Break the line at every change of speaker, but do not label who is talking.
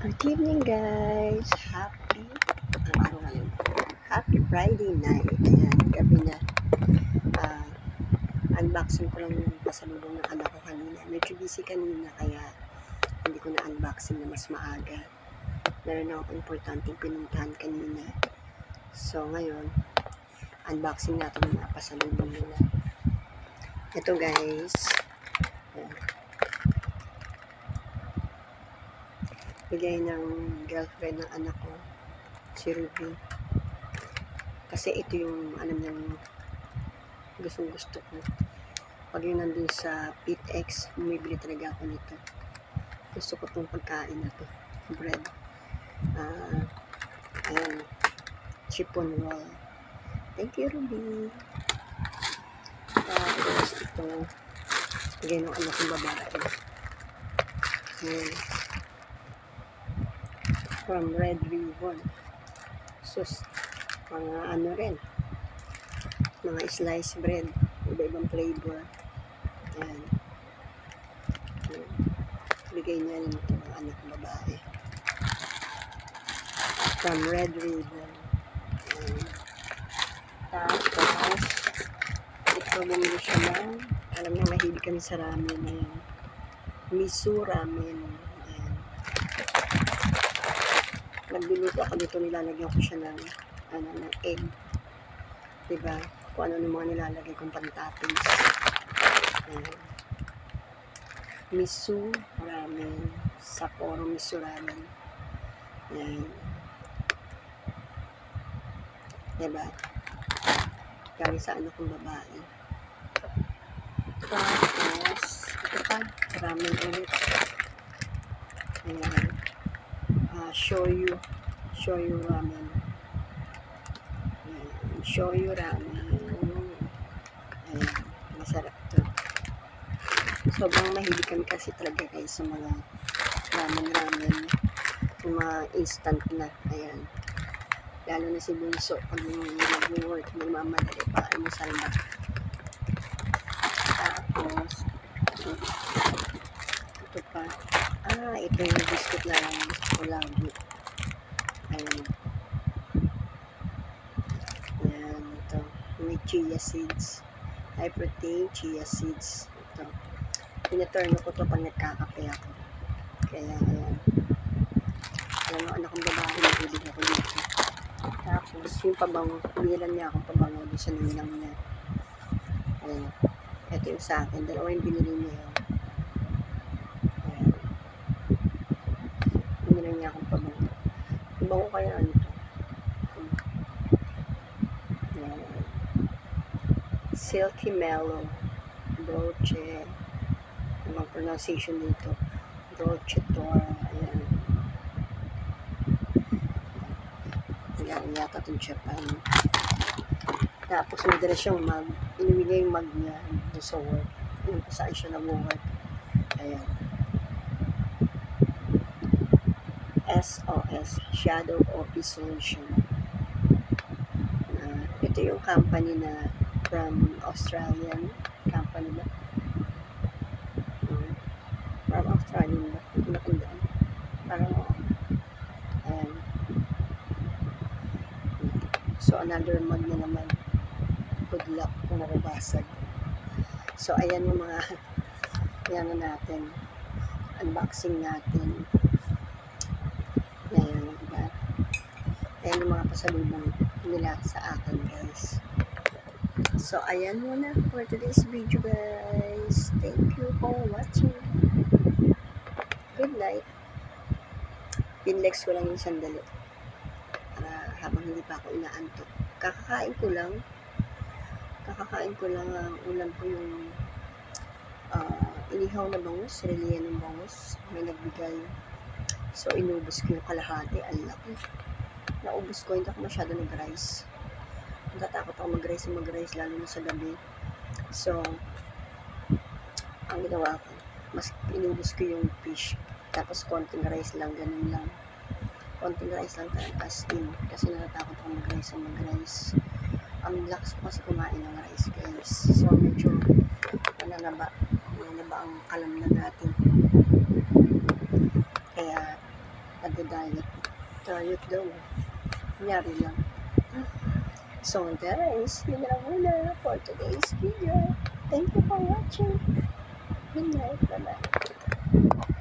Good evening guys! Ang araw ngayon? Happy Friday night! Ayan, gabi na. Ah, Unboxing ko lang yung pasalubong ng anak ko kanina. Medyo busy kanina kaya hindi ko na unboxing na mas maaga. Meron ako importanteng pinuntahan kanina. So ngayon, unboxing natin yung mga pasalubong nila. Ito guys. Ayan. Bigay ng girlfriend ng anak ko, si Ruby. Kasi ito yung alam niyang gustong gusto ko. Pag yun nandun sa PitX, bumibili talaga ako nito. Gusto ko tong pagkain na to. Bread. Ayan. Chiffon roll. Thank you, Ruby. Tapos ito, bigay ng anak kong babae. Ayan. From Red Ribbon. Sus, mga ano rin. Mga sliced bread. Iba-ibang flavor. Ayan. Ayan. Bigay niya rin ito ng anak kong babae. From Red Ribbon. Ayan. Tapos, ito bumili siya ng, alam niya mahilig kami sa ramen na yan. Miso ramen. Ayan. Nagluluto ako dito, nilalagyan ko siya ng, ng egg. Diba? Kung ano ng mga nilalagay kong pan-toppings. Ayan. Miso ramen. Sapporo miso ramen. Ayan. Diba? Galing sa anak kong babae. Tapos, ito pa, ramen ulit. Ayan. Shoyu ramen. Ayan. Shoyu ramen. Ayan. Masarap to. Sobrang mahilig kami kasi talaga guys sa mga ramen. Yung mga instant na. Ayan. Lalo na si Bunso. Pag nag-work, nagmamadali pa. Almusal na. Tapos, ito pa. Ito yung biscuit na lang gusto ko lagi. Ayan. Ayan, ito. May chia seeds. High protein chia seeds. Ito. Pinaturn ko to pag nagkakape ako. Kaya, ayan. Alam mo, anak kong babae, nabibig ako dito. Tapos, yung pabango, bilan niya akong pabango doon sa ninang niya. Ayan. Ito yung sa akin. Dalawa yung binili niya yun. Ayan. Binili niya akong pabango. Pabango kaya ano to? Ayan. Silky Mellow. Dolce. Ang pronunciation dito. Dolce Tora. Ayan. Galing yata itong Japan. Tapos madala siyang mug. Inuwi niya yung mug niya doon sa work. Yung kung saan siya nag-work. Ayan. SOS, Shadow Office Solution. Ito yung company na from Australian company na. From Australian na. Hindi matandaan. Parang, ayan. So, another mug na naman. Good luck kung nababasag. So, ayan yung mga yan natin. Unboxing natin. Ayan, diba? Ayan yung mga pasalubong nila sa akin, guys. So, ayan muna for today's video, guys. Thank you for watching. Good night. Pinlex ko lang yung sandali. Para habang hindi pa ako inaantok. Kakakain ko lang ang ulam ko yung inihaw na bangus, reliya ng bangus. May nagbigay. So, inubos ko yung kalahati. Ang laki. Naubos ko, hindi ako masyado nag-rice. Natatakot ako mag-rice lalo na sa gabi. So, ang ginawa ko, mas inubos ko yung fish. Tapos, konting rice lang, ganun lang. Konting rice lang as in. Kasi natatakot ako mag-rice. Ang lakas ko kasi kumain ng rice, guys. So, medyo nananaba ang kalamnan natin. Kaya, Ada-diet. Diet daw. Kunyari lang. So, guys, yun na lang muna for today's video. Thank you for watching. Good night. Bye-bye.